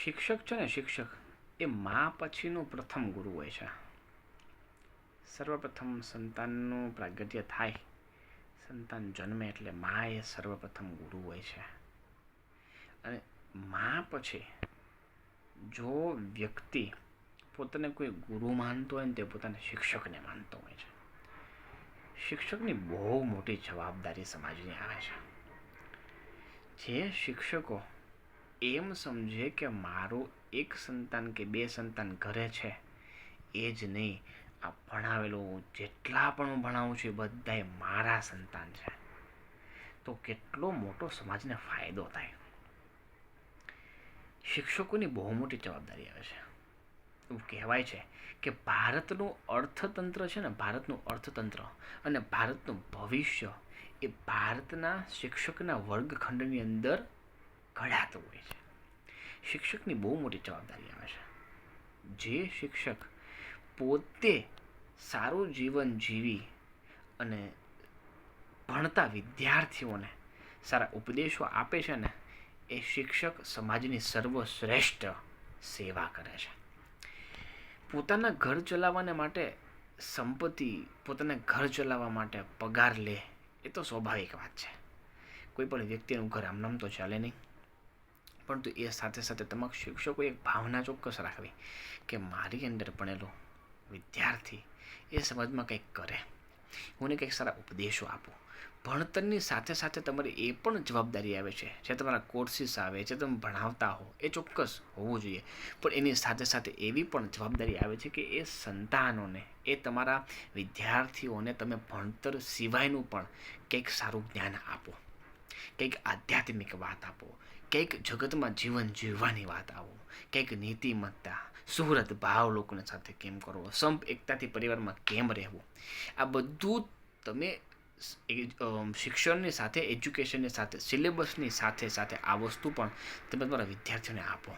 શિક્ષક છે ને, શિક્ષક એ મા પછીનું પ્રથમ ગુરુ હોય છે. સર્વપ્રથમ સંતાનનું પ્રાગટ્ય થાય, સંતાન જન્મે એટલે મા એ સર્વપ્રથમ ગુરુ હોય છે. અને મા પછી જો વ્યક્તિ પોતાને કોઈ ગુરુ માનતો હોય ને તે પોતાના શિક્ષકને માનતો હોય છે. શિક્ષકની બહુ મોટી જવાબદારી સમાજની આવે છે. જે શિક્ષકો એમ સમજે કે મારું એક સંતાન કે બે સંતાન ઘરે છે એ જ નહીં, આ ભણાવેલું જેટલા પણ હું ભણાવું છું એ બધાય મારા સંતાન છે, તો કેટલો મોટો સમાજને ફાયદો થાય. શિક્ષકોની બહુ મોટી જવાબદારી આવે છે. એવું કહેવાય છે કે ભારતનું અર્થતંત્ર છે ને, ભારતનું અર્થતંત્ર અને ભારતનું ભવિષ્ય એ ભારતના શિક્ષકના વર્ગખંડની અંદર ઘડાતું હોય છે. શિક્ષકની બહુ મોટી જવાબદારી આવે છે. જે શિક્ષક પોતે સારું જીવન જીવી અને ભણતા વિદ્યાર્થીઓને સારા ઉપદેશો આપે છે ને, એ શિક્ષક સમાજની સર્વશ્રેષ્ઠ સેવા કરે છે. પોતાના ઘર ચલાવવાને માટે સંપત્તિ, પોતાના ઘર ચલાવવા માટે પગાર લે એ તો સ્વાભાવિક વાત છે. કોઈ પણ વ્યક્તિનું ઘર આમ નામ તો ચાલે નહીં. પરંતુ એ સાથે સાથે તમામ શિક્ષકો એક ભાવના ચોક્કસ રાખવી કે મારી અંદર ભણેલો વિદ્યાર્થી એ સમાજમાં કંઈક કરે, હું કંઈક સારા ઉપદેશો આપું. ભણતરની સાથે સાથે તમારી એ પણ જવાબદારી આવે છે, જે તમારા કોર્સિસ આવે, જે તમે ભણાવતા હો એ ચોક્કસ હોવું જોઈએ. પણ એની સાથે સાથે એવી પણ જવાબદારી આવે છે કે એ સંતાનોને, એ તમારા વિદ્યાર્થીઓને તમે ભણતર સિવાયનું પણ કંઈક સારું જ્ઞાન આપો, કંઈક આધ્યાત્મિક વાત આપો, કંઈક જગતમાં જીવન જીવવાની વાત આવો, કંઈક નીતિમત્તા, સુહૃદ ભાવ લોકોને સાથે કેમ કરવો, સંપ એકતાથી પરિવારમાં કેમ રહેવું, આ બધું તમે શિક્ષણની સાથે, એજ્યુકેશનની સાથે, સિલેબસની સાથે સાથે આ વસ્તુ પણ તમે તમારા વિદ્યાર્થીઓને આપો.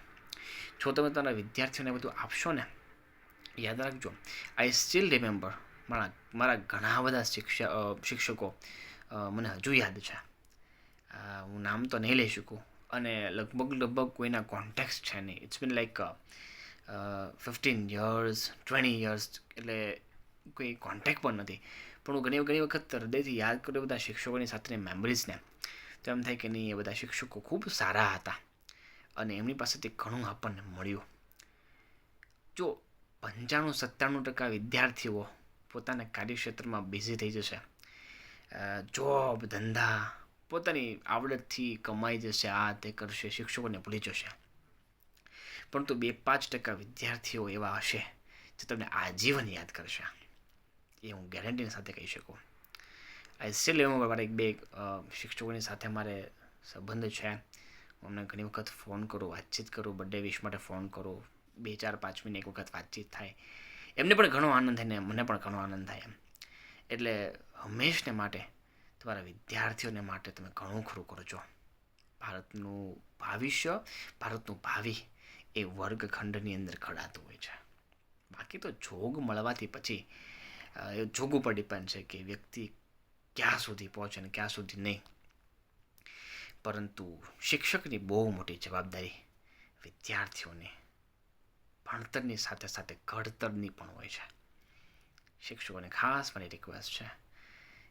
જો તમે તમારા વિદ્યાર્થીઓને બધું આપશો ને, યાદ રાખજો, આઈ સ્ટીલ રિમેમ્બર મારા ઘણા બધા શિક્ષકો મને હજુ યાદ છે. હું નામ તો નહીં લઈ શકું અને લગભગ કોઈના કોન્ટેક્ટ છે નહીં. It's been like 15 years 20 years, એટલે કોઈ કોન્ટેક્ટ પણ નથી. પણ હું ઘણી વખત હૃદયથી યાદ કરું બધા શિક્ષકોની સાથેની મેમરીઝને, તો એમ થાય કે નહીં, એ બધા શિક્ષકો ખૂબ સારા હતા અને એમની પાસેથી ઘણું આપણને મળ્યું. જો 95-97% વિદ્યાર્થીઓ પોતાના કાર્યક્ષેત્રમાં બિઝી થઈ જશે, જોબ ધંધા પોતાની આવડતથી કમાઈ જશે, આ તે કરશે, શિક્ષકોને ભૂલી જશે. પરંતુ 2-5% વિદ્યાર્થીઓ એવા હશે જે તમને આજીવન યાદ કરશે, એ હું ગેરંટીની સાથે કહી શકું. આઈ સ્ટીલ રિમેમ્બર મારા એક બે શિક્ષકોની સાથે મારે સંબંધ છે. હું અમને ઘણી વખત ફોન કરું, વાતચીત કરું, બર્થડે વિશ માટે ફોન કરું, 2-4-5 મિનિટ એક વખત વાતચીત થાય. એમને પણ ઘણો આનંદ થાય ને મને પણ ઘણો આનંદ થાય એમ. એટલે હંમેશને માટે તમારા વિદ્યાર્થીઓને માટે તમે ઘણું ખરું કરજો. ભારતનું ભવિષ્ય, ભારતનું ભાવિ એ વર્ગખંડની અંદર ઘડાતું હોય છે. બાકી તો જોગ મળવાથી પછી એ જોગ ઉપર ડિપેન્ડ છે કે વ્યક્તિ ક્યાં સુધી પહોંચે ને ક્યાં સુધી નહીં. પરંતુ શિક્ષકની બહુ મોટી જવાબદારી વિદ્યાર્થીઓને ભણતરની સાથે સાથે ઘડતરની પણ હોય છે. શિક્ષકોને ખાસ મારી રિક્વેસ્ટ છે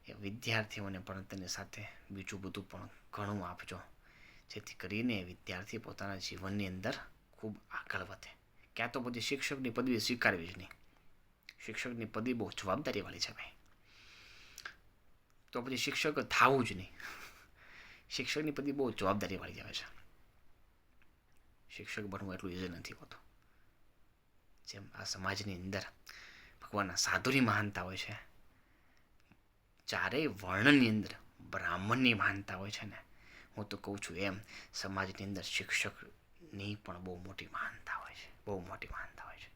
એ વિદ્યાર્થીઓને ભણતરની સાથે બીજું બધું પણ ઘણું આપજો, જેથી કરીને વિદ્યાર્થી પોતાના જીવનની અંદર ખૂબ આગળ વધે. ક્યાં તો પછી શિક્ષકની પદવી સ્વીકારવી જ નહીં. શિક્ષકની પદવી બહુ જવાબદારીવાળી છે ભાઈ. તો પછી શિક્ષક થવું જ નહીં. શિક્ષકની પદવી બહુ જવાબદારીવાળી આવે છે. શિક્ષક બનવું એટલું ઇઝી નથી હોતું. જેમ આ સમાજની અંદર ભગવાનના સાધુની મહાનતા હોય છે, ચારેય વર્ણની અંદર બ્રાહ્મણની મહાનતા હોય છે ને, હું તો કહું છું એમ સમાજની અંદર શિક્ષકની પણ બહુ મોટી મહાનતા હોય છે, બહુ મોટી મહાનતા હોય છે.